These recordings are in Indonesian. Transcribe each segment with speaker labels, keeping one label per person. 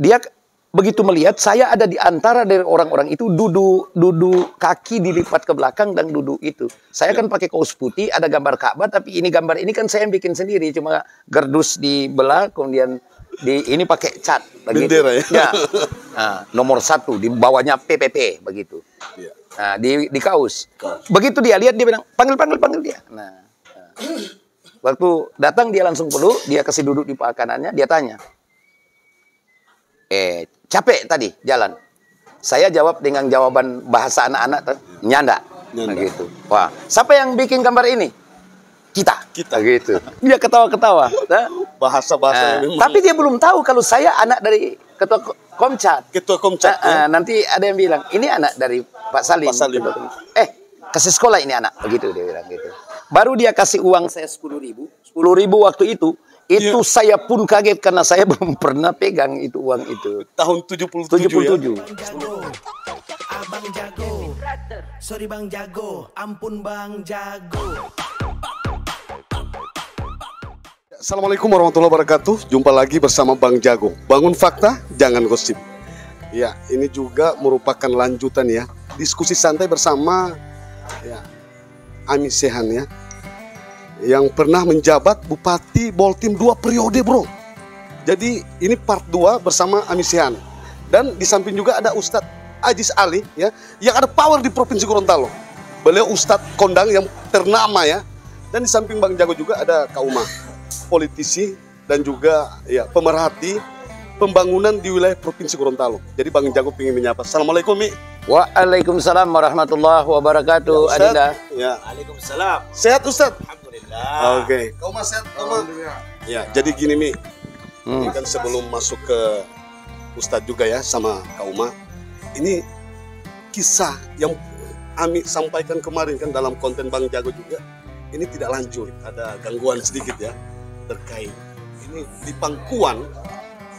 Speaker 1: dia begitu melihat saya ada di antara dari orang-orang itu, duduk kaki dilipat ke belakang dan duduk itu. Saya kan pakai kaos putih, ada gambar Ka'bah, tapi gambar ini kan saya yang bikin sendiri, cuma gardus dibelah, kemudian ini pakai cat
Speaker 2: bendera ya.
Speaker 1: Ya. Nah, nomor 1 di bawahnya PPP begitu.
Speaker 2: Ya.
Speaker 1: Nah, di kaos. Begitu dia lihat, dia bilang panggil dia. Nah. Waktu datang dia langsung peluk, dia kasih duduk di paha kanannya, dia tanya, capek tadi jalan? Saya jawab dengan jawaban bahasa anak-anak, nyanda. Gitu. Wah, siapa yang bikin gambar ini? Kita. Gitu. Dia ketawa-ketawa.
Speaker 2: Bahasa-bahasa
Speaker 1: tapi dia belum tahu kalau saya anak dari ketua Komcat.
Speaker 2: Ketua Komcat.
Speaker 1: Nanti ada yang bilang, ini anak dari Pak Salim. Kasih sekolah ini anak. Begitu dia bilang gitu. Baru dia kasih uang saya 10.000. 10.000 waktu itu saya pun kaget karena saya belum pernah pegang itu uang itu.
Speaker 2: Tahun 77. Ya?
Speaker 3: Abang jago. Sorry Bang Jago. Ampun Bang Jago.
Speaker 2: Assalamualaikum warahmatullahi wabarakatuh. Jumpa lagi bersama Bang Jago. Bangun fakta, jangan gosip. Ya, ini juga merupakan lanjutan ya. Diskusi santai bersama Ami Sehan ya. Yang pernah menjabat Bupati Boltim 2 periode bro. Jadi ini part 2 bersama Ami Sehan. Dan di samping juga ada Ustadz Aziz Ali ya, yang ada power di Provinsi Gorontalo. Beliau Ustadz kondang yang ternama ya. Dan di samping Bang Jago juga ada Kak Uma, politisi dan juga ya pemerhati pembangunan di wilayah Provinsi Gorontalo. Jadi Bang Jago ingin menyapa. Assalamualaikum Mi.
Speaker 1: Waalaikumsalam warahmatullahi wabarakatuh.
Speaker 2: Ya,
Speaker 1: Adinda.
Speaker 2: Ya.
Speaker 3: Waalaikumsalam.
Speaker 2: Sehat Ustadz?
Speaker 3: Alhamdulillah.
Speaker 2: Oke. Kau Mas sehat, Kau Mas? Ya, jadi gini Mi. Ini kan sebelum masuk ke Ustadz juga ya sama Kak Uma. Ini kisah yang Ami sampaikan kemarin kan dalam konten Bang Jago juga. Ini tidak lanjut, ada gangguan sedikit ya terkait. Ini di pangkuan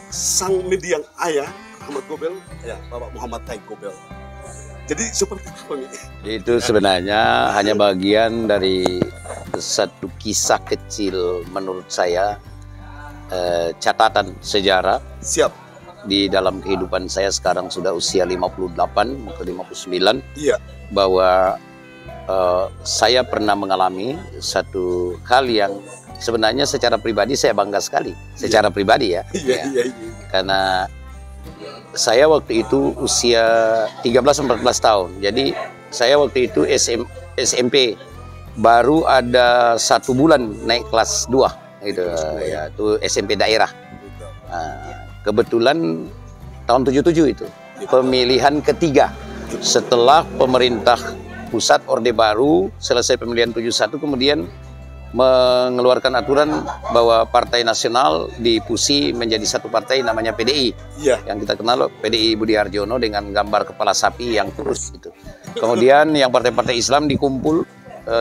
Speaker 2: sang mendiang ayah Ahmad Gobel, ya Bapak Muhammad Taib Gobel. Jadi seperti apa nih?
Speaker 1: Itu sebenarnya hanya bagian dari satu kisah kecil menurut saya, catatan sejarah.
Speaker 2: Siap.
Speaker 1: Di dalam kehidupan saya sekarang sudah usia 58 ke 59.
Speaker 2: Iya.
Speaker 1: Bahwa saya pernah mengalami satu hal yang sebenarnya secara pribadi saya bangga sekali. Secara pribadi ya.
Speaker 2: Iya.
Speaker 1: Karena saya waktu itu usia 13-14 tahun. Jadi saya waktu itu SMP. Baru ada 1 bulan naik kelas 2 gitu ya, itu SMP daerah. Nah, kebetulan tahun 77 itu pemilihan ketiga setelah pemerintah pusat Orde Baru selesai pemilihan 71, kemudian mengeluarkan aturan bahwa Partai Nasional difusi menjadi satu partai namanya PDI.
Speaker 2: Iya.
Speaker 1: Yang kita kenal PDI Budi Harjono dengan gambar kepala sapi yang kurus itu. Kemudian yang partai-partai Islam dikumpul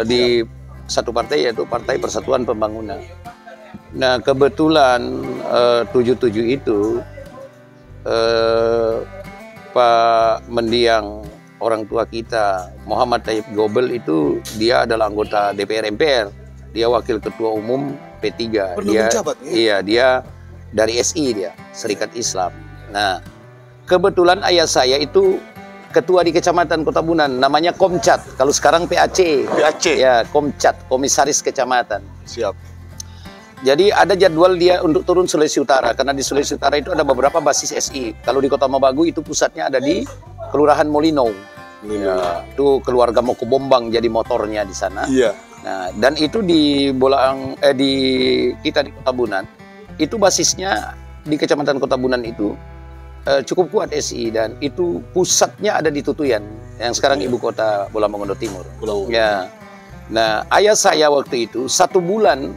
Speaker 1: di satu partai, yaitu Partai Persatuan Pembangunan. Nah, kebetulan 77 itu Pak mendiang orang tua kita Muhammad Taib Gobel itu dia adalah anggota DPR MPR. Dia wakil ketua umum P3. Dia menjabat, ya? Iya, dia dari SI, dia Serikat Islam. Nah, kebetulan ayah saya itu ketua di Kecamatan Kota Bunan, namanya Komcat. Kalau sekarang PAC. Ya, Komcat, Komisaris Kecamatan.
Speaker 2: Siap.
Speaker 1: Jadi ada jadwal dia untuk turun Sulawesi Utara, karena di Sulawesi Utara itu ada beberapa basis SI. Kalau di Kota Mabagu itu pusatnya ada di Kelurahan Molino. Ya, itu keluarga Moko Bombang jadi motornya di sana.
Speaker 2: Iya.
Speaker 1: Nah, dan itu di kita di Kota Bunan, itu basisnya di Kecamatan Kota Bunan itu cukup kuat SI, dan itu pusatnya ada di Tutuyan yang sekarang ibu kota Bola Mongondo Timur. Ya. Nah, ayah saya waktu itu 1 bulan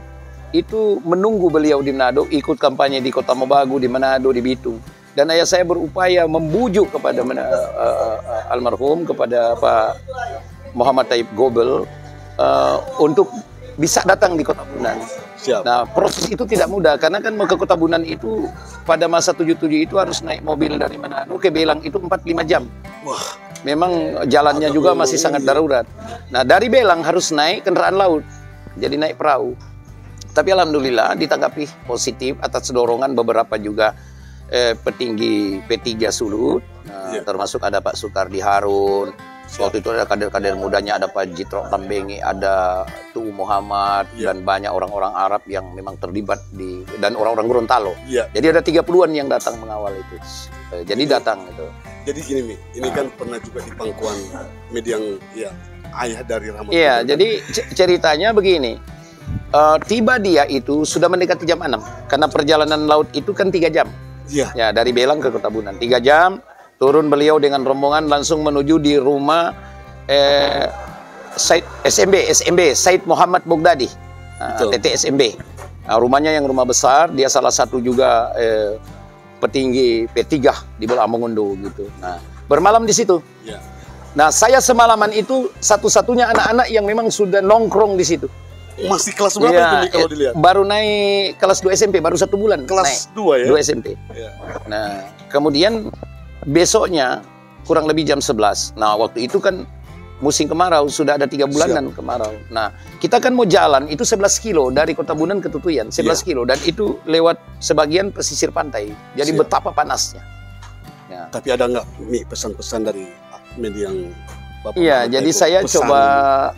Speaker 1: itu menunggu beliau di Manado, ikut kampanye di Kota Mabagu, di Manado, di Bitung. Dan ayah saya berupaya membujuk kepada almarhum, kepada Pak Muhammad Taib Gobel untuk bisa datang di Kota Bunan.
Speaker 2: Siap.
Speaker 1: Nah, proses itu tidak mudah karena kan mau ke Kota Bunan itu pada masa 77 itu harus naik mobil dari Manado ke Belang itu 4-5 jam.
Speaker 2: Wah,
Speaker 1: memang jalannya juga masih sangat darurat. Nah, dari Belang harus naik kendaraan laut. Jadi naik perahu. Tapi alhamdulillah ditanggapi positif atas dorongan beberapa juga petinggi P3 Sulut, termasuk ada Pak Sukardi Harun. Waktu itu ada kader-kader mudanya, ada Pak Jitro Tambengi, ada Tuh Muhammad, dan banyak orang-orang Arab yang memang terlibat dan orang-orang Gorontalo. Jadi ada 30-an yang datang mengawal itu. Jadi datang itu.
Speaker 2: Jadi gini Mi, ini kan pernah juga di pangkuan media yang ayah dari Rahmat.
Speaker 1: Iya, jadi ceritanya begini. Tiba dia itu sudah mendekati jam 6 karena perjalanan laut itu kan 3 jam. Ya, dari Belang ke Kota Bunan 3 jam. Turun beliau dengan rombongan langsung menuju di rumah SMB Said Muhammad Bogdadi, TT SMB. Nah, rumahnya yang rumah besar, dia salah satu juga petinggi P3 di Bola Mongondo gitu. Nah, bermalam di situ. Nah, saya semalaman itu satu-satunya anak-anak yang memang sudah nongkrong di situ.
Speaker 2: Masih kelas berapa itu nih kalau dilihat?
Speaker 1: Baru naik kelas 2 SMP, baru 1 bulan.
Speaker 2: Kelas
Speaker 1: naik.
Speaker 2: 2 ya?
Speaker 1: 2 SMP. Nah, kemudian besoknya kurang lebih jam 11. Nah, waktu itu kan musim kemarau, sudah ada 3 bulanan kemarau. Nah, kita kan mau jalan itu 11 kilo dari Kota Bunan ke Tutuyan, 11 kilo, dan itu lewat sebagian pesisir pantai. Jadi betapa panasnya. Ya.
Speaker 2: Tapi ada nggak Mi pesan-pesan dari media yang Bapak?
Speaker 1: Iya, jadi saya coba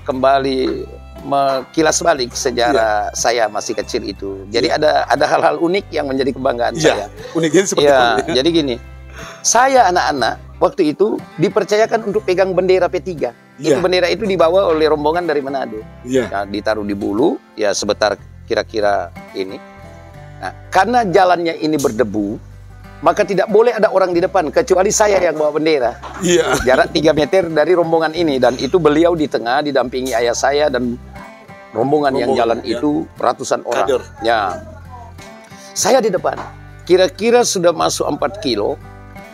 Speaker 1: kembali kilas balik sejarah saya masih kecil itu. Jadi ada hal-hal unik yang menjadi kebanggaan saya.
Speaker 2: Uniknya seperti apa?
Speaker 1: Jadi gini, saya anak-anak waktu itu dipercayakan untuk pegang bendera P3. Itu bendera itu dibawa oleh rombongan dari Manado. Nah, ditaruh di Bulu, ya sebentar kira-kira ini. Nah, karena jalannya ini berdebu, maka tidak boleh ada orang di depan kecuali saya yang bawa bendera. Jarak 3 meter dari rombongan ini, dan itu beliau di tengah didampingi ayah saya dan rombongan yang jalan itu ratusan orang. Ya, saya di depan. Kira-kira sudah masuk 4 kilo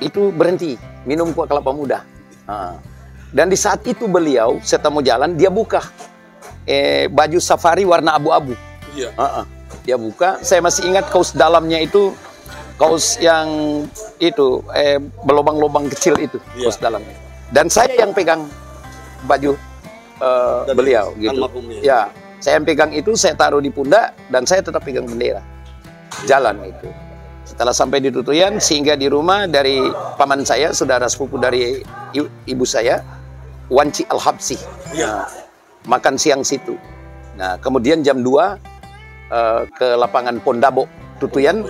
Speaker 1: itu berhenti minum kuah kelapa muda. Dan di saat itu beliau setelah mau jalan dia buka baju safari warna abu-abu. Dia buka. Saya masih ingat kaos dalamnya itu kaos yang itu berlubang-lubang kecil itu, kaos dalamnya. Dan saya yang pegang baju beliau gitu. Ya, saya yang pegang itu, saya taruh di pundak dan saya tetap pegang bendera. Jalan itu. Setelah sampai di Tutuyan, sehingga di rumah dari paman saya, saudara sepupu dari ibu saya, Wanci Al-Habsi. Nah, makan siang situ. Nah, kemudian jam 2 ke lapangan Pondabo Tutuyan,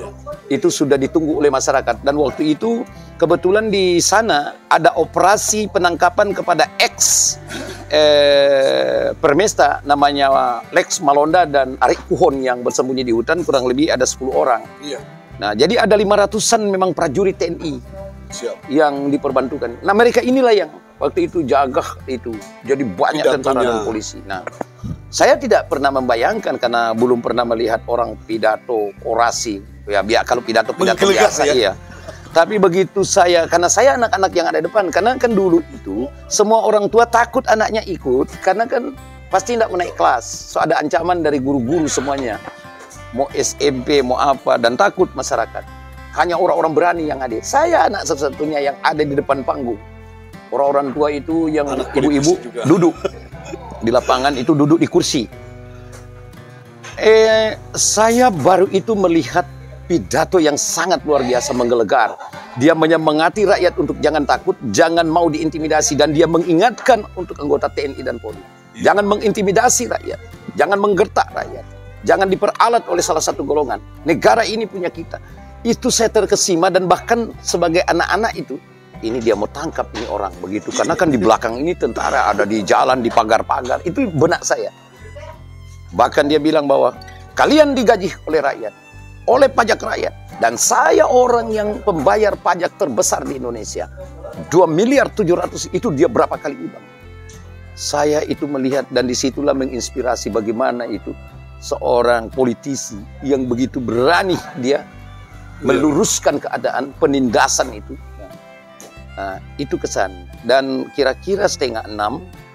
Speaker 1: itu sudah ditunggu oleh masyarakat. Dan waktu itu kebetulan di sana ada operasi penangkapan kepada ex Permesta namanya Lex Malonda dan Arik Kuhon yang bersembunyi di hutan, kurang lebih ada 10 orang. Nah, jadi ada 500-an memang prajurit TNI yang diperbantukan. Nah, mereka inilah yang waktu itu jaga itu. Jadi banyak tentara dan polisi. Nah, saya tidak pernah membayangkan karena belum pernah melihat orang pidato orasi. Ya, kalau pidato biasa iya. Tapi begitu karena saya anak-anak yang ada depan, karena kan dulu itu semua orang tua takut anaknya ikut, karena kan pasti tidak mau naik kelas. So ada ancaman dari guru-guru semuanya. Mau SMP, mau apa, dan takut masyarakat. Hanya orang-orang berani yang hadir. Saya anak satu-satunya yang ada di depan panggung. Orang-orang tua itu yang ibu-ibu duduk di lapangan, itu duduk di kursi. Saya baru itu melihat pidato yang sangat luar biasa menggelegar. Dia menyemangati rakyat untuk jangan takut, jangan mau diintimidasi, dan dia mengingatkan untuk anggota TNI dan Polri. Jangan mengintimidasi rakyat, jangan menggertak rakyat, jangan diperalat oleh salah satu golongan. Negara ini punya kita. Itu saya terkesima, dan bahkan sebagai anak-anak itu, ini dia mau tangkap ini orang begitu, karena kan di belakang ini tentara ada di jalan, di pagar-pagar. Itu benak saya. Bahkan dia bilang bahwa kalian digaji oleh rakyat, oleh pajak rakyat, dan saya orang yang pembayar pajak terbesar di Indonesia. 2.700.000.000 itu dia berapa kali uang. Saya itu melihat, dan disitulah menginspirasi bagaimana itu seorang politisi yang begitu berani dia meluruskan keadaan penindasan itu. Nah, itu kesan. Dan kira-kira 5:30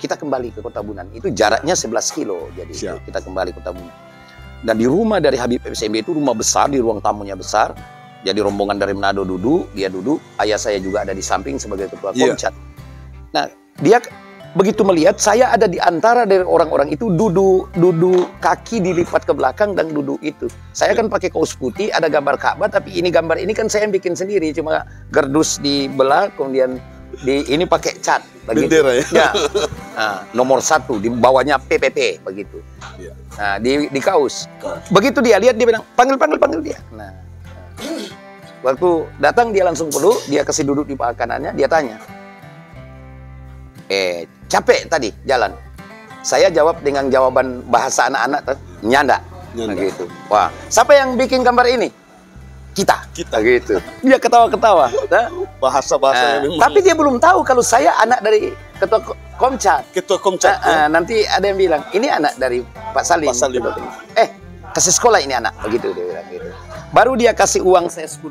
Speaker 1: kita kembali ke Kota Bunan. Itu jaraknya 11 kilo. Jadi kita kembali ke Kota Bunan. Dan di rumah dari Habib SMB itu rumah besar, di ruang tamunya besar. Jadi rombongan dari Manado duduk, dia duduk. Ayah saya juga ada di samping sebagai ketua Komcat. Nah, dia begitu melihat saya ada di antara dari orang-orang itu, duduk kaki dilipat ke belakang dan duduk itu. Saya kan pakai kaos putih, ada gambar Ka'bah, tapi gambar ini kan saya yang bikin sendiri, cuma gardus dibelah, kemudian ini pakai cat, begitu.
Speaker 2: Bendera ya.
Speaker 1: Ya. Nah, nomor 1 di bawahnya PPP, begitu.
Speaker 2: Ya.
Speaker 1: Nah, di kaos. Begitu dia lihat, dia bilang panggil dia. Nah, waktu datang dia langsung peluk, dia kasih duduk di paha kanannya, dia tanya, capek tadi jalan? Saya jawab dengan jawaban bahasa anak-anak, nyanda. Gitu. Wah, siapa yang bikin gambar ini? Kita gitu. Dia ketawa-ketawa. Nah,
Speaker 2: Bahasa-bahasa
Speaker 1: tapi dia belum tahu kalau saya anak dari ketua Komcat.
Speaker 2: Ketua Komcat.
Speaker 1: Nanti ada yang bilang, ini anak dari Pak Salim. Kasih sekolah ini anak, begitu dia bilang gitu. Baru dia kasih uang saya 10.000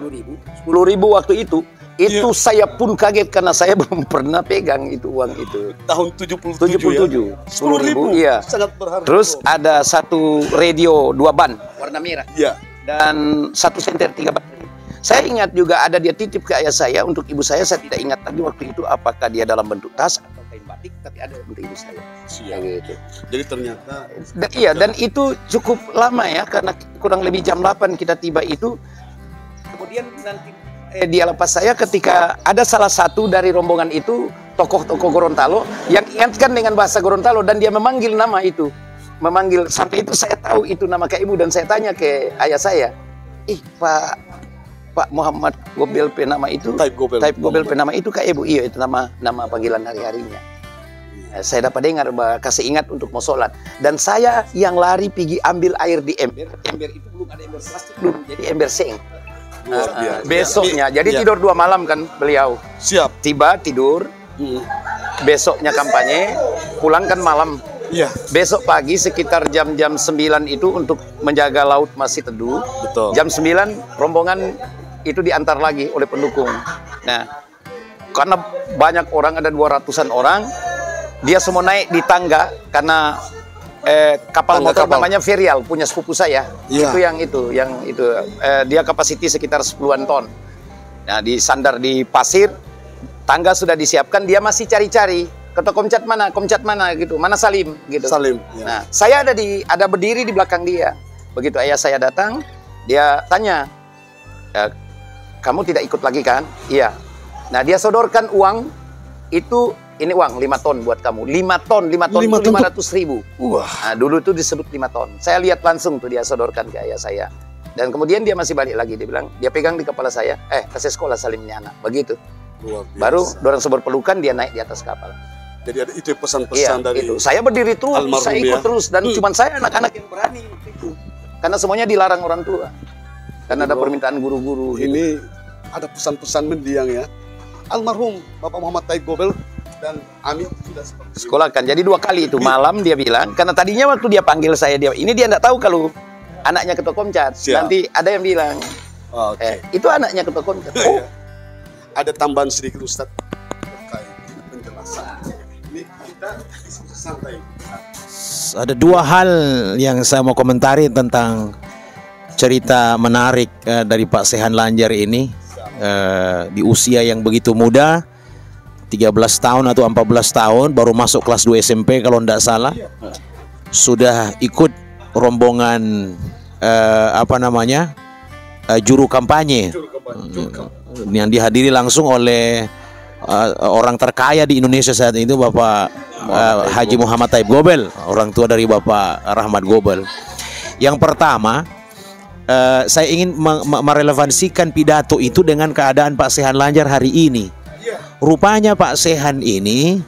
Speaker 1: waktu itu. Itu saya pun kaget karena saya belum pernah pegang itu uang itu.
Speaker 2: Tahun 77 ya?
Speaker 1: 10.000, iya.
Speaker 2: Sangat berharga.
Speaker 1: Terus ada satu radio 2 ban warna merah.
Speaker 2: Iya.
Speaker 1: Dan 1 senter 3 baterai. Saya ingat juga ada dia titip ke ayah saya untuk ibu saya tidak ingat lagi waktu itu apakah dia dalam bentuk tas atau kain batik, tapi ada untuk ibu saya. Gitu.
Speaker 2: Jadi ternyata
Speaker 1: dan itu cukup lama ya, karena kurang lebih jam 8 kita tiba itu. Kemudian nanti dia lepas saya ketika ada salah satu dari rombongan itu tokoh-tokoh Gorontalo yang ingatkan dengan bahasa Gorontalo, dan dia memanggil nama itu. Memanggil, sampai itu saya tahu itu nama Kak Ibu, dan saya tanya ke ayah saya, Pak Muhammad Gobel penama itu, Taib Gobel penama itu Kak Ibu? Iya, itu nama panggilan hari-harinya. Saya dapat dengar, kasih ingat untuk mau sholat. Dan saya yang lari pergi ambil air di ember. Ember itu belum ada ember plastik belum, jadi ember seng. Besoknya, jadi tidur 2 malam kan beliau.
Speaker 2: Siap.
Speaker 1: Tiba tidur, besoknya kampanye, pulang kan malam.
Speaker 2: Iya.
Speaker 1: Besok pagi sekitar jam-jam 9 itu untuk menjaga laut masih teduh.
Speaker 2: Betul.
Speaker 1: Jam 9 rombongan itu diantar lagi oleh pendukung. Nah, karena banyak orang, ada 200-an orang, dia semua naik di tangga karena kapal motor namanya Ferial, punya sepupu saya.
Speaker 2: Ya.
Speaker 1: Itu yang itu dia kapasiti sekitar 10-an ton. Nah, disandar di pasir, tangga sudah disiapkan, dia masih cari-cari. Ketua Komcat mana gitu, mana Salim gitu.
Speaker 2: Salim. Ya.
Speaker 1: Nah, saya ada berdiri di belakang dia. Begitu ayah saya datang, dia tanya, kamu tidak ikut lagi kan? Iya. Nah, dia sodorkan uang itu. Ini uang 5 ton buat kamu. 5 ton itu 500.000.
Speaker 2: Wah.
Speaker 1: Nah, dulu itu disebut 5 ton. Saya lihat langsung tuh dia sodorkan ke ayah saya. Dan kemudian dia masih balik lagi. Dia bilang, dia pegang di kepala saya. Kasih sekolah Salimnya anak. Begitu. Baru dorong seberpelukan, dia naik di atas kapal.
Speaker 2: Jadi ada itu pesan-pesan dari
Speaker 1: itu. Saya berdiri terus, saya ikut terus. Dan cuma saya anak-anak yang berani waktu itu. Karena semuanya dilarang orang tua. Karena ada permintaan guru-guru.
Speaker 2: Ini ada pesan-pesan mendiang ya. Almarhum Bapak Muhammad Taib Gobel dan Ami sudah
Speaker 1: sekolahkan. Jadi 2 kali itu malam dia bilang, karena tadinya waktu dia panggil saya, dia tidak tahu kalau anaknya Ketua Komcat. Nanti ada yang bilang, itu anaknya Ketua Komcat.
Speaker 2: Ada tambahan sedikit Ustadz terkait penjelasan. Ini kita diskusi santai.
Speaker 4: Ada 2 hal yang saya mau komentari tentang cerita menarik dari Pak Sehan Lanjar ini. Di usia yang begitu muda, 13 tahun atau 14 tahun, baru masuk kelas 2 SMP kalau tidak salah, sudah ikut rombongan juru kampanye yang dihadiri langsung oleh orang terkaya di Indonesia saat itu, Bapak Haji Muhammad Taib Gobel, orang tua dari Bapak Rahmat Gobel. Yang pertama, saya ingin merelevansikan pidato itu dengan keadaan Pak Sehan Lanjar hari ini. Rupanya Pak Sehan ini,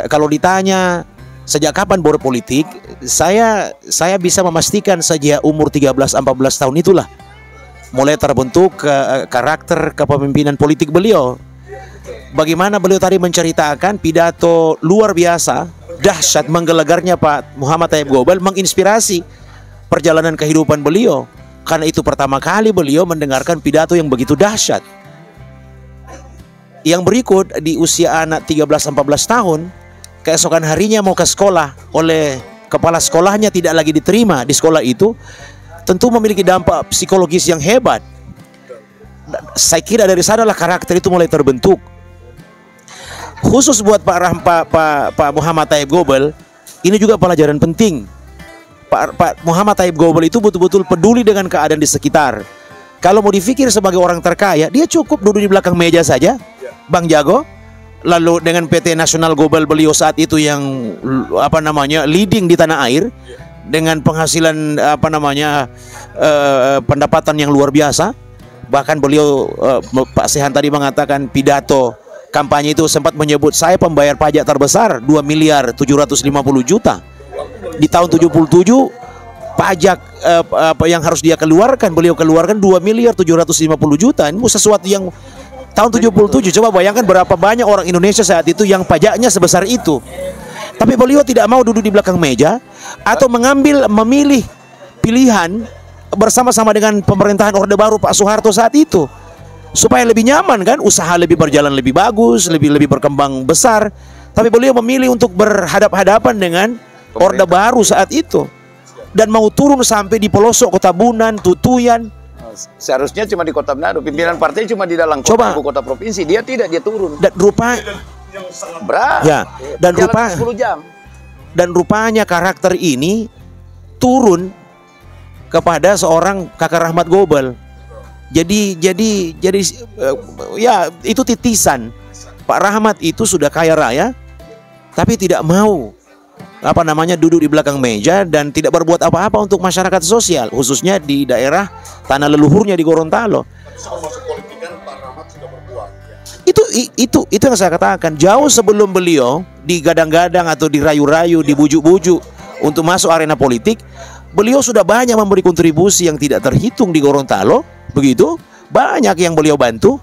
Speaker 4: kalau ditanya sejak kapan berpolitik, saya bisa memastikan sejak umur 13-14 tahun itulah mulai terbentuk karakter kepemimpinan politik beliau. Bagaimana beliau tadi menceritakan pidato luar biasa, dahsyat, menggelegarnya Pak Muhammad Taib Gobel, menginspirasi perjalanan kehidupan beliau. Karena itu pertama kali beliau mendengarkan pidato yang begitu dahsyat. Yang berikut, di usia anak 13-14 tahun, keesokan harinya mau ke sekolah, oleh kepala sekolahnya tidak lagi diterima di sekolah itu, tentu memiliki dampak psikologis yang hebat. Saya kira dari sanalah karakter itu mulai terbentuk. khusus buat Pak Muhammad Taib Gobel, ini juga pelajaran penting. Pak Muhammad Taib Gobel itu betul-betul peduli dengan keadaan di sekitar. Kalau mau dipikir sebagai orang terkaya, dia cukup duduk di belakang meja saja, Bang Jago. Lalu dengan PT Nasional Gobel beliau saat itu yang leading di tanah air, dengan penghasilan pendapatan yang luar biasa. Bahkan beliau Pak Sehan tadi mengatakan pidato kampanye itu sempat menyebut saya pembayar pajak terbesar 2.750.000.000 di tahun 77. Pajak yang harus dia keluarkan, beliau keluarkan 2.750.000.000. Ini sesuatu yang tahun 77. Coba bayangkan berapa banyak orang Indonesia saat itu yang pajaknya sebesar itu. Tapi beliau tidak mau duduk di belakang meja atau memilih pilihan bersama-sama dengan pemerintahan Orde Baru Pak Soeharto saat itu, supaya lebih nyaman kan, usaha lebih berjalan lebih bagus, lebih berkembang besar. Tapi beliau memilih untuk berhadap-hadapan dengan Orde Baru saat itu dan mau turun sampai di pelosok Kota Bunan, Tutuyan.
Speaker 1: Seharusnya cuma di Kota Manado, pimpinan partai cuma di dalam kota, ibu kota provinsi. Dia tidak, dia turun.
Speaker 4: Dan
Speaker 1: Jalan 10 jam.
Speaker 4: Dan rupanya karakter ini turun kepada seorang Kakak Rahmat Gobel. Jadi ya itu titisan. Pak Rahmat itu sudah kaya raya, tapi tidak mau duduk di belakang meja dan tidak berbuat apa-apa untuk masyarakat sosial, khususnya di daerah tanah leluhurnya di Gorontalo. Itu yang saya katakan, jauh sebelum beliau digadang-gadang atau dirayu-rayu, dibujuk-bujuk untuk masuk arena politik, beliau sudah banyak memberi kontribusi yang tidak terhitung di Gorontalo, begitu banyak yang beliau bantu,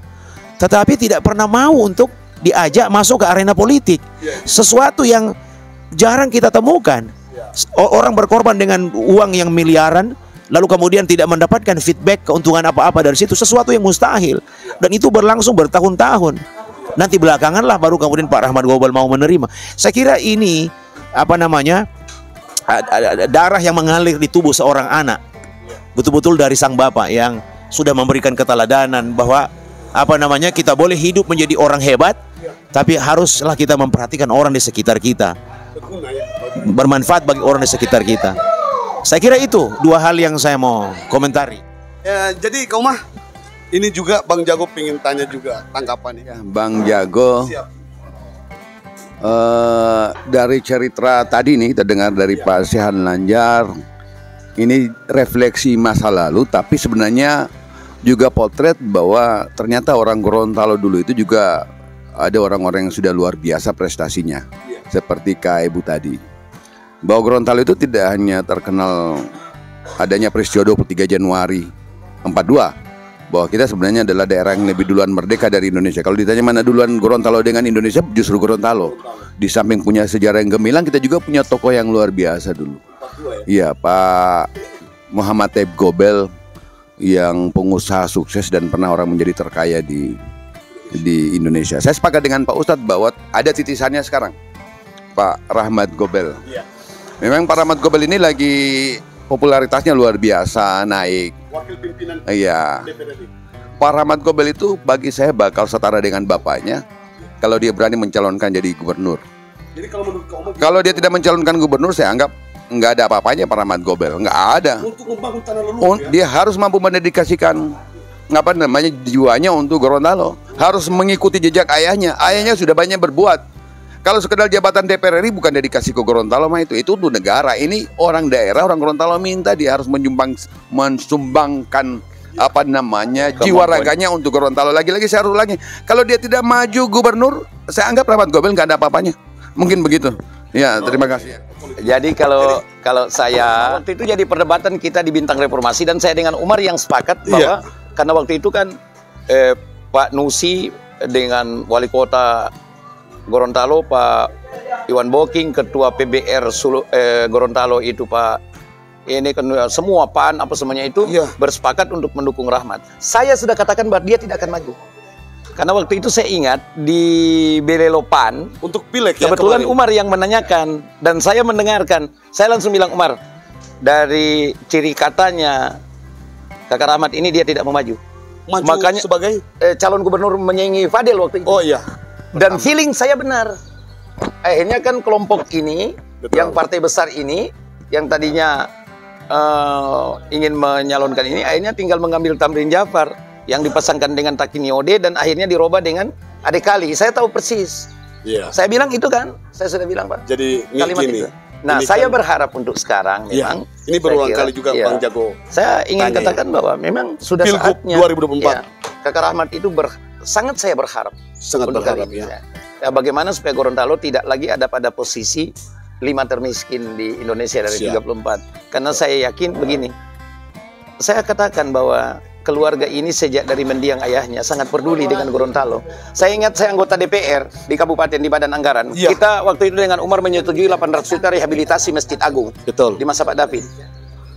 Speaker 4: tetapi tidak pernah mau untuk diajak masuk ke arena politik. Sesuatu yang jarang kita temukan. Orang berkorban dengan uang yang miliaran, lalu kemudian tidak mendapatkan feedback keuntungan apa-apa dari situ, sesuatu yang mustahil. Dan itu berlangsung bertahun-tahun. Nanti belakangan lah baru kemudian Pak Rahmat Gobel mau menerima. Saya kira ini darah yang mengalir di tubuh seorang anak, betul-betul dari sang bapak yang sudah memberikan keteladanan bahwa kita boleh hidup menjadi orang hebat, tapi haruslah kita memperhatikan orang di sekitar kita, bermanfaat bagi orang di sekitar kita. Saya kira itu dua hal yang saya mau komentari.
Speaker 2: Ya, jadi Kak Umar, ini juga Bang Jago pengen tanya juga tanggapannya.
Speaker 5: Ya, Bang Jago.
Speaker 2: Siap.
Speaker 5: Dari cerita tadi nih kita dengar dari Pak Sehan Lanjar, ini refleksi masa lalu, tapi sebenarnya juga potret bahwa ternyata orang Gorontalo dulu itu juga ada orang-orang yang sudah luar biasa prestasinya, seperti Kak Ibu tadi. Bahwa Gorontalo itu tidak hanya terkenal adanya peristiwa 23 Januari 42, bahwa kita sebenarnya adalah daerah yang lebih duluan merdeka dari Indonesia. Kalau ditanya mana duluan Gorontalo dengan Indonesia, justru Gorontalo. Di samping punya sejarah yang gemilang, kita juga punya tokoh yang luar biasa dulu. Iya, Pak Muhammad Taib Gobel, yang pengusaha sukses dan pernah orang menjadi terkaya di Indonesia. Saya sepakat dengan Pak Ustadz bahwa ada titisannya sekarang, Pak Rahmat Gobel. Memang Pak Rahmat Gobel ini lagi popularitasnya luar biasa naik.
Speaker 2: Wakil pimpinan
Speaker 5: Iya.
Speaker 2: DPR.
Speaker 5: Pak Rahmat Gobel itu bagi saya bakal setara dengan bapaknya kalau dia berani mencalonkan jadi gubernur.
Speaker 2: Jadi kalau menurut Kak Umar,
Speaker 5: Kalau dia tidak mencalonkan gubernur, saya anggap nggak ada apa-apanya Pak Rahmat Gobel, nggak ada.
Speaker 2: untuk membangun tanah leluhur
Speaker 5: Dia harus mampu mendedikasikan jiwanya untuk Gorontalo. Harus mengikuti jejak ayahnya. Ayahnya sudah banyak berbuat. Kalau sekedar jabatan DPR RI bukan dedikasi ke Gorontalo mah itu untuk negara. Ini orang daerah, orang Gorontalo minta dia harus mensumbangkan jiwa raganya untuk Gorontalo. Lagi-lagi saya harus ulangi, kalau dia tidak maju gubernur, saya anggap Rahmat Gobel nggak ada apa-apanya. Mungkin begitu. Ya, terima kasih.
Speaker 1: Jadi kalau saya waktu itu jadi perdebatan kita di Bintang Reformasi, dan saya dengan Umar yang sepakat bahwa karena waktu itu kan Pak Nusi dengan wali kota Gorontalo Pak Iwan Boking, ketua PBR Gorontalo itu Pak ini kan semua PAN apa semuanya itu bersepakat untuk mendukung Rahmat. Saya sudah katakan bahwa dia tidak akan maju. Karena waktu itu saya ingat di Belelo PAN
Speaker 2: untuk pileg
Speaker 1: kebetulan Umar yang menanyakan dan saya mendengarkan. Saya langsung bilang, Umar, dari ciri katanya Kakak Rahmat ini dia tidak mau maju.
Speaker 2: Makanya
Speaker 1: sebagai calon gubernur menyaingi Fadel waktu itu.
Speaker 2: Oh iya.
Speaker 1: Dan feeling saya benar. Akhirnya kan kelompok ini, yang partai besar ini, yang tadinya ingin menyalonkan ini, akhirnya tinggal mengambil Tamrin Jafar yang dipasangkan dengan Takini Ode dan akhirnya dirubah dengan Ade Kali. Saya tahu persis.
Speaker 2: Iya.
Speaker 1: Saya bilang itu kan, saya sudah bilang Pak.
Speaker 2: Jadi
Speaker 1: Kalimat
Speaker 2: gini,
Speaker 1: itu. Nah,
Speaker 2: ini
Speaker 1: saya
Speaker 2: kan-
Speaker 1: berharap untuk sekarang memang.
Speaker 2: Ini berulang
Speaker 1: saya kira,
Speaker 2: kali juga
Speaker 1: iya.
Speaker 2: Bang Jago.
Speaker 1: Saya ingin
Speaker 2: tanya
Speaker 1: katakan bahwa memang sudah
Speaker 2: Pilgub
Speaker 1: saatnya.
Speaker 2: 2024.
Speaker 1: Ya, Kakak Rahmat itu sangat saya berharap.
Speaker 2: Sangat
Speaker 1: untuk hari
Speaker 2: berharap
Speaker 1: ini,
Speaker 2: ya.
Speaker 1: Ya, bagaimana supaya Gorontalo tidak lagi ada pada posisi 5 termiskin di Indonesia dari
Speaker 2: Siap.
Speaker 1: 34. Karena saya yakin begini. Saya katakan bahwa keluarga ini sejak dari mendiang ayahnya sangat peduli dengan Gorontalo. Saya ingat saya anggota DPR di Kabupaten di Badan Anggaran.
Speaker 2: Iya.
Speaker 1: Kita waktu itu dengan Umar menyetujui 800 juta rehabilitasi Masjid Agung.
Speaker 2: Betul.
Speaker 1: Di masa Pak David.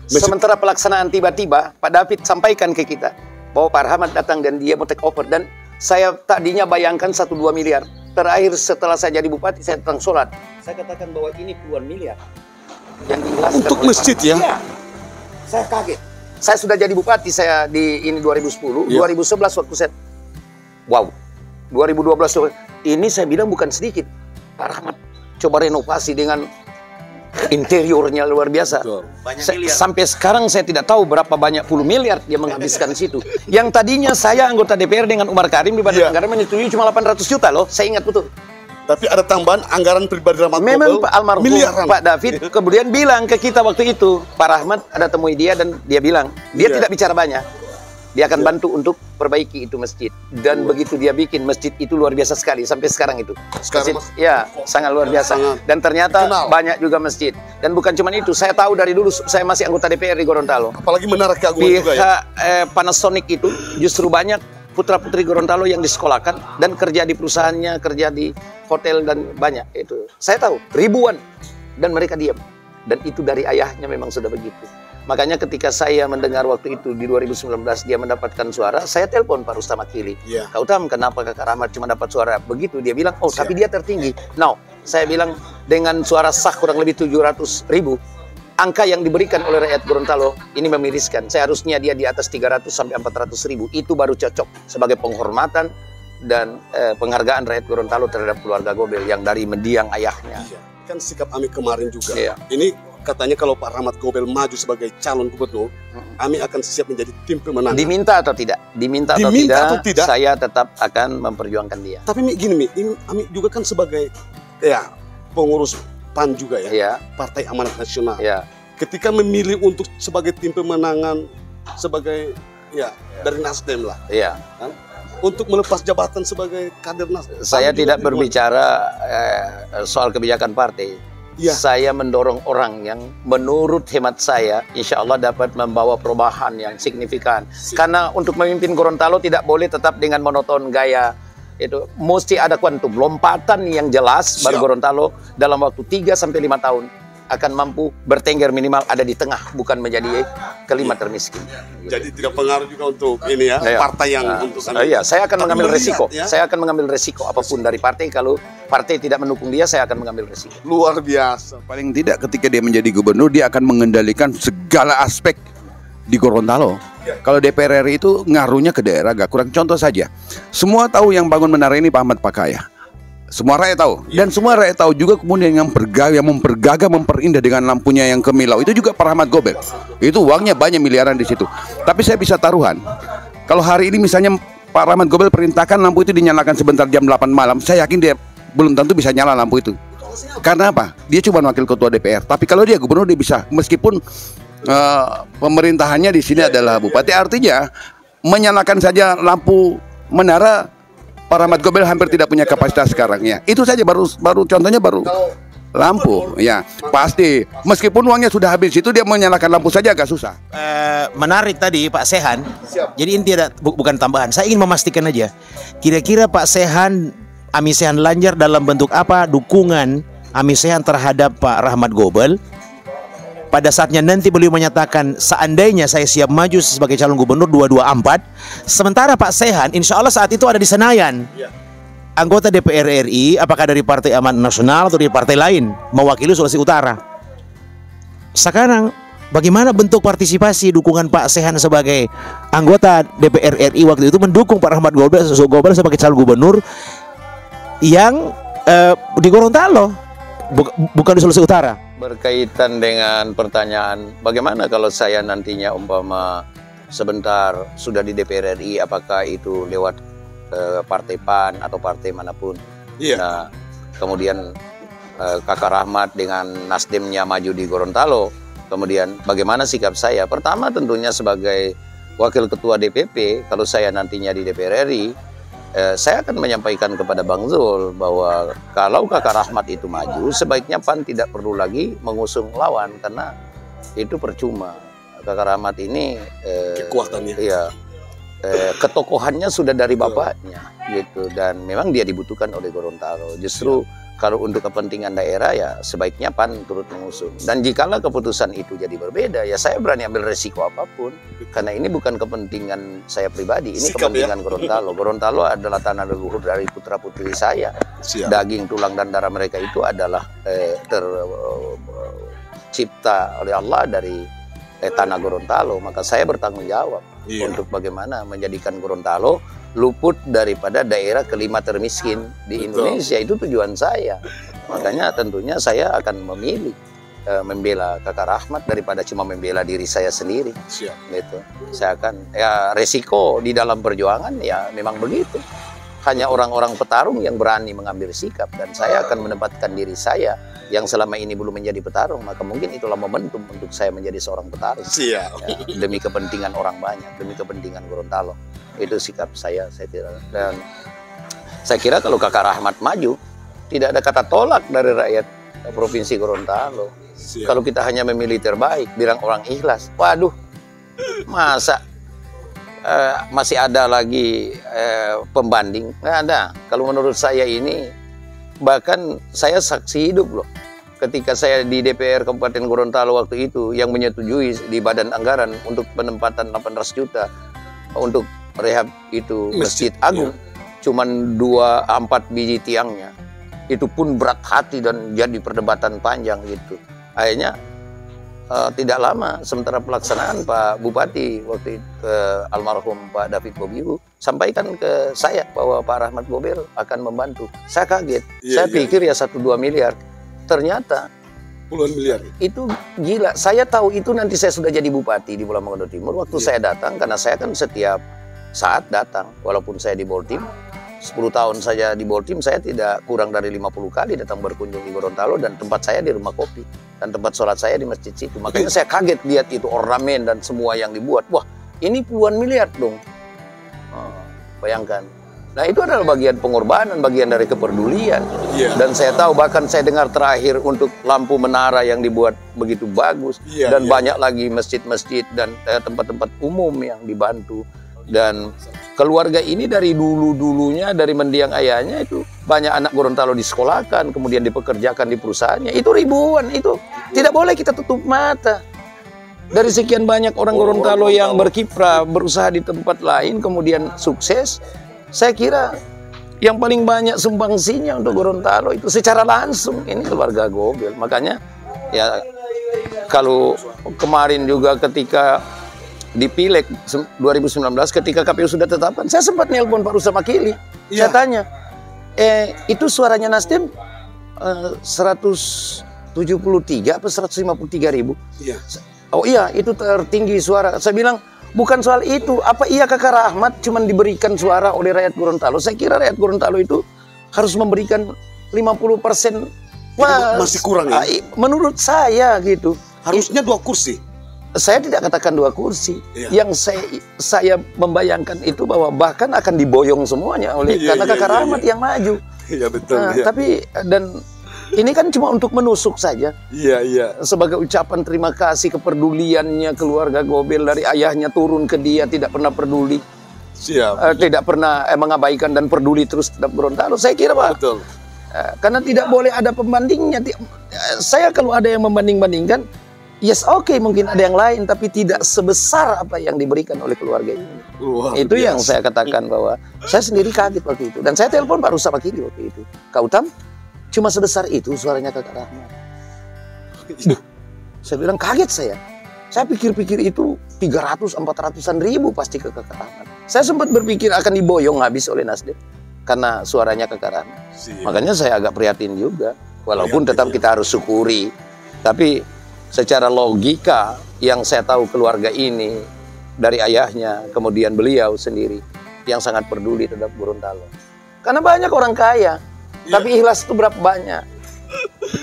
Speaker 1: Sementara pelaksanaan tiba-tiba Pak David sampaikan ke kita bahwa Pak Rahmat datang dan dia mau take over, dan saya tadinya bayangkan 1-2 miliar. Terakhir setelah saya jadi bupati saya datang sholat. Saya katakan bahwa ini puluhan miliar yang dijelaskan
Speaker 2: Untuk
Speaker 1: oleh
Speaker 2: masjid
Speaker 1: Pak.
Speaker 2: ya?
Speaker 1: Iya. Saya kaget. Saya sudah jadi bupati saya di ini 2010,
Speaker 2: Iya.
Speaker 1: 2011 waktu saya wow. 2012 ini saya bilang bukan sedikit. Pak Rahmat coba renovasi dengan interiornya luar biasa.
Speaker 2: Betul.
Speaker 1: Sampai sekarang saya tidak tahu berapa banyak puluh miliar dia menghabiskan di situ. Yang tadinya saya anggota DPR dengan Umar Karim di Badan
Speaker 2: Iya.
Speaker 1: Anggaran menyetujui cuma 800 juta loh. Saya ingat betul.
Speaker 2: Tapi ada tambahan anggaran pribadi Rahmat
Speaker 1: Memang
Speaker 2: Gobel
Speaker 1: Pak almarhum
Speaker 2: miliaran.
Speaker 1: Pak David kemudian bilang ke kita waktu itu, Pak Rahmat ada temui dia dan dia bilang, dia
Speaker 2: Iya.
Speaker 1: tidak bicara banyak. Dia akan bantu untuk perbaiki itu masjid. Dan begitu dia bikin masjid itu luar biasa sekali sampai sekarang itu.
Speaker 2: Sekarang
Speaker 1: Masjid, ya, sangat luar biasa.
Speaker 2: sangat
Speaker 1: Dan ternyata
Speaker 2: dikenal.
Speaker 1: banyak juga masjid. Dan bukan cuma itu, saya tahu dari dulu saya masih anggota DPR di Gorontalo.
Speaker 2: Apalagi Menara Keagungan juga ya.
Speaker 1: Pihak Panasonic itu justru banyak putra-putri Gorontalo yang disekolahkan dan kerja di perusahaannya, kerja di hotel dan banyak itu. Saya tahu ribuan dan mereka diam. Dan itu dari ayahnya memang sudah begitu. Makanya ketika saya mendengar waktu itu di 2019 dia mendapatkan suara, saya telepon Pak Rustam Akili.
Speaker 2: Iya.
Speaker 1: Kak Utam, kenapa Kakak Rahmat cuma dapat suara begitu? Dia bilang, oh tapi dia tertinggi. Now, saya bilang dengan suara sah kurang lebih 700.000, angka yang diberikan oleh rakyat Gorontalo ini memiriskan. Seharusnya dia di atas 300 sampai 400.000. Itu baru cocok sebagai penghormatan dan penghargaan rakyat Gorontalo terhadap keluarga Gobel yang dari mendiang ayahnya.
Speaker 2: Iya. Kan sikap Ami kemarin juga.
Speaker 1: Iya.
Speaker 2: Ini katanya kalau Pak Rahmat Gobel maju sebagai calon gubernur, Ami akan siap menjadi tim pemenang.
Speaker 1: Diminta atau tidak? Diminta
Speaker 2: Diminta atau tidak?
Speaker 1: Saya tetap akan memperjuangkan dia.
Speaker 2: Tapi Mi, gini Mi, ini Ami juga kan sebagai ya pengurus PAN juga ya,
Speaker 1: Ya,
Speaker 2: Partai Amanat Nasional.
Speaker 1: ya.
Speaker 2: Ketika memilih untuk sebagai tim pemenangan, sebagai ya dari Nasdem lah,
Speaker 1: Iya.
Speaker 2: kan? Untuk melepas jabatan sebagai kader Nasdem.
Speaker 1: Saya
Speaker 2: Ami
Speaker 1: tidak
Speaker 2: juga
Speaker 1: berbicara soal kebijakan partai.
Speaker 2: Iya.
Speaker 1: Saya mendorong orang yang menurut hemat saya insya Allah dapat membawa perubahan yang signifikan. Karena untuk memimpin Gorontalo tidak boleh tetap dengan monoton gaya itu. Mesti ada kuantum, lompatan yang jelas baru
Speaker 2: Siap.
Speaker 1: Gorontalo dalam waktu 3 sampai 5 tahun akan mampu bertengger minimal ada di tengah, bukan menjadi kelima termiskin.
Speaker 2: Jadi tidak pengaruh juga untuk ini ya,
Speaker 1: Iya.
Speaker 2: partai yang untuk
Speaker 1: Iya, saya akan
Speaker 2: Tapi
Speaker 1: mengambil
Speaker 2: melihat,
Speaker 1: resiko.
Speaker 2: ya.
Speaker 1: Saya akan mengambil resiko apapun dari partai. Kalau partai tidak mendukung dia, saya akan mengambil resiko.
Speaker 2: luar biasa.
Speaker 5: Paling tidak ketika dia menjadi gubernur dia akan mengendalikan segala aspek di Gorontalo. Kalau DPR RI itu ngaruhnya ke daerah agak kurang. Contoh saja, semua tahu yang bangun menara ini Pak Ahmad Pakaya. Semua rakyat tahu. Dan semua rakyat tahu juga kemudian yang mempergagah, memperindah dengan lampunya yang kemilau itu juga Pak Rahmat Gobel. Itu uangnya banyak miliaran di situ. Tapi saya bisa taruhan. Kalau hari ini misalnya Pak Rahmat Gobel perintahkan lampu itu dinyalakan sebentar jam 8 malam, saya yakin dia belum tentu bisa nyala lampu itu. Karena apa? Dia cuma wakil ketua DPR. Tapi kalau dia gubernur dia bisa, meskipun pemerintahannya di sini adalah bupati. Artinya menyalakan saja lampu menara Pak Rahmat Gobel hampir tidak punya kapasitas sekarang ya. Itu saja baru contohnya baru lampu ya. Pasti meskipun uangnya sudah habis itu dia menyalakan lampu saja agak susah.
Speaker 4: Menarik tadi Pak Sehan. Jadi ini tidak bukan tambahan. Saya ingin memastikan aja. Kira-kira Pak Sehan, Ami Sehan Lanjar dalam bentuk apa dukungan Ami Sehan terhadap Pak Rahmat Gobel? Pada saatnya nanti beliau menyatakan seandainya saya siap maju sebagai calon gubernur 224. Sementara Pak Sehan insya Allah saat itu ada di Senayan. Anggota DPR RI apakah dari Partai Amanat Nasional atau dari partai lain mewakili Sulawesi Utara. Sekarang bagaimana bentuk partisipasi dukungan Pak Sehan sebagai anggota DPR RI waktu itu mendukung Pak Rahmat Gobel sebagai calon gubernur yang di Gorontalo, bukan di Sulawesi Utara.
Speaker 1: Berkaitan dengan pertanyaan bagaimana kalau saya nantinya umpama sebentar sudah di DPR RI, apakah itu lewat partai PAN atau partai manapun.
Speaker 2: Iya.
Speaker 1: Nah, kemudian Kakak Rahmat dengan Nasdemnya maju di Gorontalo, kemudian bagaimana sikap saya? Pertama tentunya sebagai Wakil Ketua DPP, kalau saya nantinya di DPR RI, saya akan menyampaikan kepada Bang Zul bahwa kalau Kakak Rahmat itu maju, sebaiknya PAN tidak perlu lagi mengusung lawan karena itu percuma. Kakak Rahmat ini
Speaker 2: Kekuatannya.
Speaker 1: iya, ketokohannya sudah dari bapaknya gitu, dan memang dia dibutuhkan oleh Gorontalo. Justru kalau untuk kepentingan daerah ya sebaiknya PAN turut mengusung. Dan jikalau keputusan itu jadi berbeda, ya saya berani ambil resiko apapun. Karena ini bukan kepentingan saya pribadi, ini
Speaker 2: Sikap,
Speaker 1: kepentingan Gorontalo. Gorontalo adalah tanah leluhur dari putra-putri saya.
Speaker 2: Siap.
Speaker 1: Daging, tulang, dan darah mereka itu adalah tercipta oleh Allah dari tanah Gorontalo. Maka saya bertanggung jawab untuk bagaimana menjadikan Gorontalo luput daripada daerah kelima termiskin di Indonesia. Itu tujuan saya. Makanya tentunya saya akan memilih membela Kakak Rahmat daripada cuma membela diri saya sendiri.
Speaker 2: Siap.
Speaker 1: Gitu. Saya akan, ya resiko di dalam perjuangan ya memang begitu. Hanya orang-orang petarung yang berani mengambil sikap, dan saya akan menempatkan diri saya yang selama ini belum menjadi petarung, maka mungkin itulah momentum untuk saya menjadi seorang petarung.
Speaker 2: Siap.
Speaker 1: Ya, demi kepentingan orang banyak, demi kepentingan Gorontalo. Itu sikap saya kira. Dan saya kira kalau Kakak Rahmat maju, tidak ada kata tolak dari rakyat Provinsi Gorontalo.
Speaker 2: Siap.
Speaker 1: Kalau kita hanya memilih terbaik, bilang orang ikhlas, waduh, masa masih ada lagi pembanding? Nggak ada. Kalau menurut saya ini, bahkan saya saksi hidup loh. Ketika saya di DPR Kabupaten Gorontalo waktu itu, yang menyetujui di Badan Anggaran untuk penempatan 18 juta untuk rehab itu Masjid Agung, cuman 4 biji tiangnya. Itu pun berat hati dan jadi perdebatan panjang gitu. Akhirnya tidak lama sementara pelaksanaan Pak Bupati waktu itu almarhum Pak David Bobiu sampaikan ke saya bahwa Pak Rahmat Gobel akan membantu. Saya kaget. Saya pikir ya 1-2 miliar. Ternyata
Speaker 2: puluhan miliar.
Speaker 1: Itu gila. Saya tahu itu nanti saya sudah jadi bupati di Pulau Manado Timur. Waktu saya datang, karena saya kan setiap saat datang, walaupun saya di Boltim, 10 tahun saja di Boltim, saya tidak kurang dari 50 kali datang berkunjung di Gorontalo, dan tempat saya di rumah kopi dan tempat sholat saya di masjid situ. Makanya saya kaget lihat itu ornamen dan semua yang dibuat. Wah, ini puluhan miliar dong. Bayangkan. Nah, itu adalah bagian pengorbanan, bagian dari kepedulian. Dan saya tahu, bahkan saya dengar terakhir untuk lampu menara yang dibuat begitu bagus. Dan banyak lagi masjid-masjid dan tempat-tempat umum yang dibantu. Dan keluarga ini dari dulu-dulunya, dari mendiang ayahnya itu banyak anak Gorontalo disekolahkan, kemudian dipekerjakan di perusahaannya. Itu ribuan, itu tidak boleh kita tutup mata. Dari sekian banyak orang Gorontalo yang berkiprah, berusaha di tempat lain, kemudian sukses, saya kira yang paling banyak sumbangsinya untuk Gorontalo itu secara langsung ini keluarga Gobel. Makanya ya kalau kemarin juga ketika di Pileg 2019 ketika KPU sudah tetapkan, saya sempat nelpon Pak Rusam Akili. Saya tanya, itu suaranya Nasdem 173 apa 153 ribu? Oh iya, itu tertinggi suara. Saya bilang, bukan soal itu. Apa iya Kakak Rahmat cuma diberikan suara oleh rakyat Gorontalo? Saya kira rakyat Gorontalo itu harus memberikan 50%. Wah,
Speaker 2: masih kurang ya?
Speaker 1: Menurut saya gitu.
Speaker 2: Harusnya 2 kursi.
Speaker 1: Saya tidak katakan 2 kursi. Yang saya membayangkan itu bahwa bahkan akan diboyong semuanya oleh karena Kakak Rahmat yang maju.
Speaker 2: Iya betul.
Speaker 1: Tapi dan ini kan cuma untuk menusuk saja. Sebagai ucapan terima kasih kepeduliannya keluarga Gobel, dari ayahnya turun ke dia, tidak pernah peduli. Tidak pernah mengabaikan dan peduli terus terhadap Gorontalo. Saya kira Pak.
Speaker 2: Betul.
Speaker 1: Karena tidak boleh ada pembandingnya. Saya kalau ada yang membanding-bandingkan, yes oke, mungkin ada yang lain, tapi tidak sebesar apa yang diberikan oleh keluarga ini. Itu yang saya katakan bahwa saya sendiri kaget waktu itu. Dan saya telepon Pak Rusam Akili waktu itu. Kak Utam, cuma sebesar itu suaranya Kakak Rahmat. Saya bilang kaget saya. Saya pikir-pikir itu 300-400-an ribu pasti ke Kakak Rahmat. Saya sempat berpikir akan diboyong habis oleh Nasdem. karena suaranya Kakak Rahmat.
Speaker 2: Siap.
Speaker 1: Makanya saya agak prihatin juga. Walaupun tetap kita harus syukuri. Tapi secara logika yang saya tahu keluarga ini dari ayahnya, kemudian beliau sendiri yang sangat peduli terhadap Gorontalo. Karena banyak orang kaya, tapi ikhlas itu berapa banyak?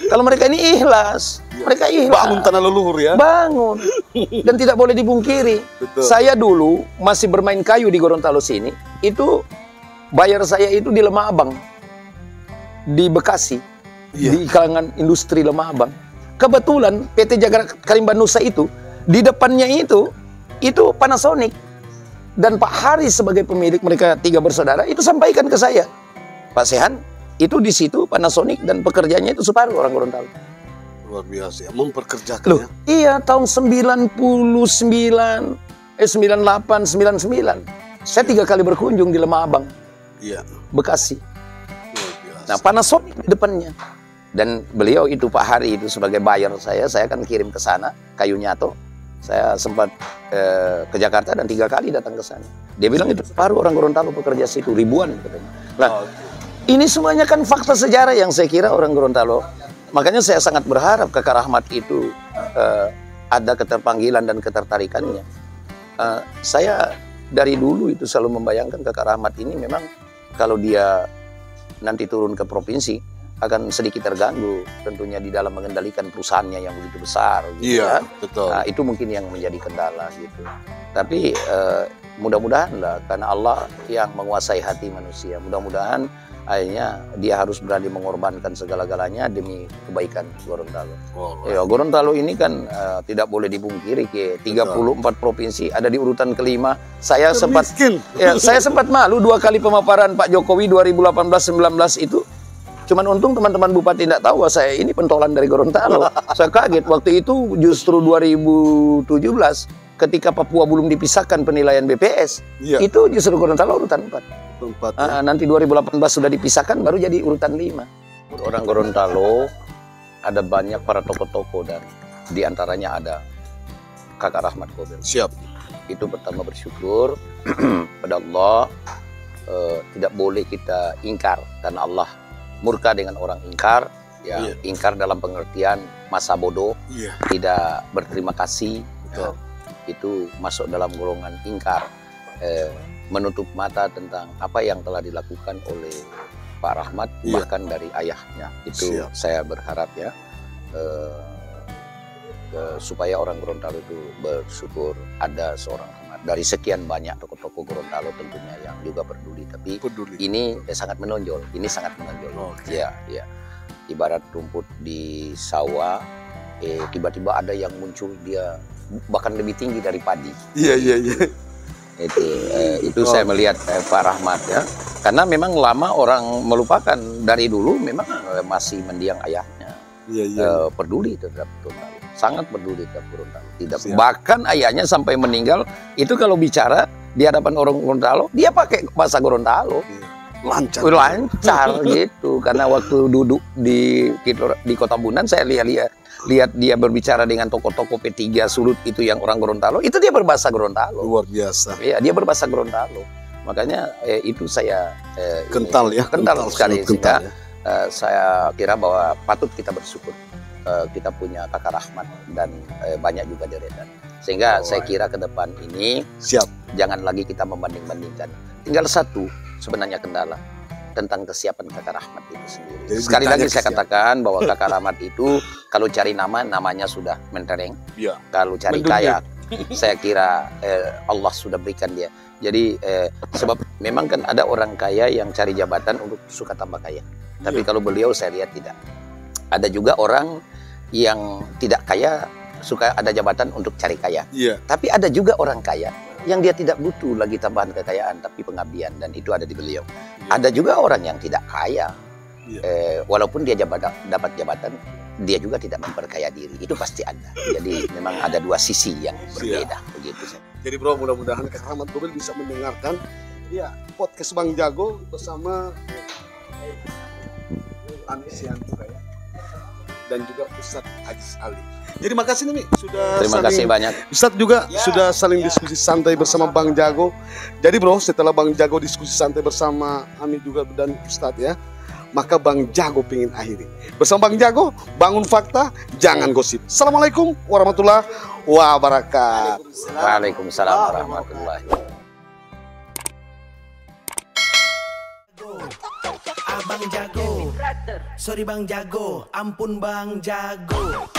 Speaker 1: Kalau mereka ini ikhlas, mereka ikhlas.
Speaker 2: Bangun tanah leluhur ya.
Speaker 1: Bangun. Dan tidak boleh dibungkiri.
Speaker 2: Betul.
Speaker 1: Saya dulu masih bermain kayu di Gorontalo sini, itu bayar saya itu di Lemah Abang. Di Bekasi.
Speaker 2: Iya.
Speaker 1: Di kalangan industri Lemah Abang. Kebetulan PT Jagara Karimban Nusa itu, di depannya itu Panasonic. Dan Pak Haris sebagai pemilik, mereka 3 bersaudara, itu sampaikan ke saya. Pak Sehan, itu di situ Panasonic dan pekerjaannya itu separuh orang Gorontalo.
Speaker 2: Luar biasa ya, memperkerjakan
Speaker 1: Loh,
Speaker 2: ya.
Speaker 1: iya tahun 98, 99. Saya 3 kali berkunjung di Lemah Abang,
Speaker 2: Iya.
Speaker 1: Bekasi.
Speaker 2: Luar biasa.
Speaker 1: Nah, Panasonic di depannya. Dan beliau itu Pak Hari itu sebagai buyer saya akan kirim ke sana kayu nyato. Saya sempat ke Jakarta dan 3 kali datang ke sana. Dia bilang itu separuh orang Gorontalo pekerja situ, ribuan katanya. Nah, ini semuanya kan fakta sejarah yang saya kira orang Gorontalo. Makanya saya sangat berharap Kakak Rahmat itu ada keterpanggilan dan ketertarikannya. Saya dari dulu itu selalu membayangkan Kakak Rahmat ini memang kalau dia nanti turun ke provinsi akan sedikit terganggu tentunya di dalam mengendalikan perusahaannya yang begitu besar gitu.
Speaker 2: Iya,
Speaker 1: kan.
Speaker 2: betul.
Speaker 1: Nah, itu mungkin yang menjadi kendala gitu. Tapi mudah-mudahan lah, karena Allah yang menguasai hati manusia, mudah-mudahan akhirnya dia harus berani mengorbankan segala-galanya demi kebaikan Gorontalo. Ya, Gorontalo ini kan tidak boleh dibungkiri, ke 34 provinsi ada di urutan kelima. Saya sempat malu 2 kali pemaparan Pak Jokowi 2018-19 itu. Cuman untung teman-teman bupati tidak tahu bahwa saya ini pentolan dari Gorontalo. Saya kaget waktu itu justru 2017 ketika Papua belum dipisahkan penilaian BPS.
Speaker 2: Iya.
Speaker 1: Itu justru Gorontalo urutan 4. Nanti 2018 sudah dipisahkan baru jadi urutan 5. Orang Gorontalo ada banyak para tokoh-tokoh dan diantaranya ada Kakak Rahmat Gobel.
Speaker 2: Siap.
Speaker 1: Itu pertama bersyukur pada Allah. Tidak boleh kita ingkar karena Allah murka dengan orang ingkar, ya.
Speaker 2: Iya.
Speaker 1: Ingkar dalam pengertian masa bodoh,
Speaker 2: Iya.
Speaker 1: tidak berterima kasih,
Speaker 2: Betul.
Speaker 1: itu masuk dalam golongan ingkar, menutup mata tentang apa yang telah dilakukan oleh Pak Rahmat,
Speaker 2: Iya.
Speaker 1: bahkan dari ayahnya. Itu
Speaker 2: Siap.
Speaker 1: saya berharap ya, supaya orang Gorontalo itu bersyukur ada seorang Rahmat. Dari sekian banyak tokoh-tokoh Gorontalo tentunya yang juga peduli, tapi
Speaker 2: Peduli.
Speaker 1: ini sangat menonjol. Ini sangat menonjol. Ya, ya. Ibarat rumput di sawah, tiba-tiba ada yang muncul dia bahkan lebih tinggi dari padi.
Speaker 2: Iya, iya, iya.
Speaker 1: Itu saya melihat Pak Rahmat ya. Karena memang lama orang melupakan, dari dulu memang masih mendiang ayahnya.
Speaker 2: Iya, iya.
Speaker 1: Peduli terhadap Gorontalo. Sangat peduli terhadap Gorontalo. Tidak.
Speaker 2: Siap.
Speaker 1: Bahkan ayahnya sampai meninggal itu kalau bicara di hadapan orang Gorontalo, dia pakai bahasa Gorontalo.
Speaker 2: Lancar.
Speaker 1: Lancar gitu. Karena waktu duduk di Kota Bunan saya lihat dia berbicara dengan tokoh-tokoh P3 Sulut itu yang orang Gorontalo, itu dia berbahasa Gorontalo.
Speaker 2: Luar biasa.
Speaker 1: Iya, dia berbahasa Gorontalo. Makanya itu saya
Speaker 2: Kental ya.
Speaker 1: kental sekali.
Speaker 2: Kental,
Speaker 1: Sehingga
Speaker 2: ya.
Speaker 1: saya kira bahwa patut kita bersyukur. Kita punya Kakak Rahmat dan banyak juga deretan. Sehingga saya kira ke depan ini
Speaker 2: Siap.
Speaker 1: jangan lagi kita membanding-bandingkan. Tinggal satu sebenarnya kendala tentang kesiapan Kakak Rahmat itu sendiri.
Speaker 2: Jadi
Speaker 1: Sekali
Speaker 2: ditanya
Speaker 1: lagi saya
Speaker 2: kesiapan.
Speaker 1: katakan bahwa Kakak Rahmat itu kalau cari namanya sudah mentereng.
Speaker 2: Iya.
Speaker 1: Kalau cari kaya, saya kira Allah sudah berikan dia. Jadi sebab memang kan ada orang kaya yang cari jabatan untuk suka tambah kaya. Tapi kalau beliau saya lihat tidak. Ada juga orang yang tidak kaya suka ada jabatan untuk cari kaya.
Speaker 2: Iya.
Speaker 1: Tapi ada juga orang kaya yang dia tidak butuh lagi tambahan kekayaan, tapi pengabdian, dan itu ada di beliau. Ada juga orang yang tidak kaya, walaupun dia dapat jabatan, dia juga tidak memperkaya diri. Itu pasti ada. Jadi memang ada dua sisi yang berbeda. Begitu.
Speaker 2: Jadi bro, mudah-mudahan Kak Rahmat Gobel bisa mendengarkan ya podcast Bang Jago bersama Anis Yantura ya, dan juga Ustadz Aziz Ali. Jadi makasih nih Mi, sudah
Speaker 1: Terima kasih banyak.
Speaker 2: Ustadz juga sudah saling diskusi santai bersama Bang Jago. Jadi bro, setelah Bang Jago diskusi santai bersama Ami juga dan Ustadz ya, maka Bang Jago pengen akhiri. Bersama Bang Jago, bangun fakta, jangan gosip. Assalamualaikum warahmatullahi wabarakatuh.
Speaker 1: Waalaikumsalam warahmatullahi wabarakatuh.
Speaker 3: Abang Jago, sorry Bang Jago, ampun Bang Jago.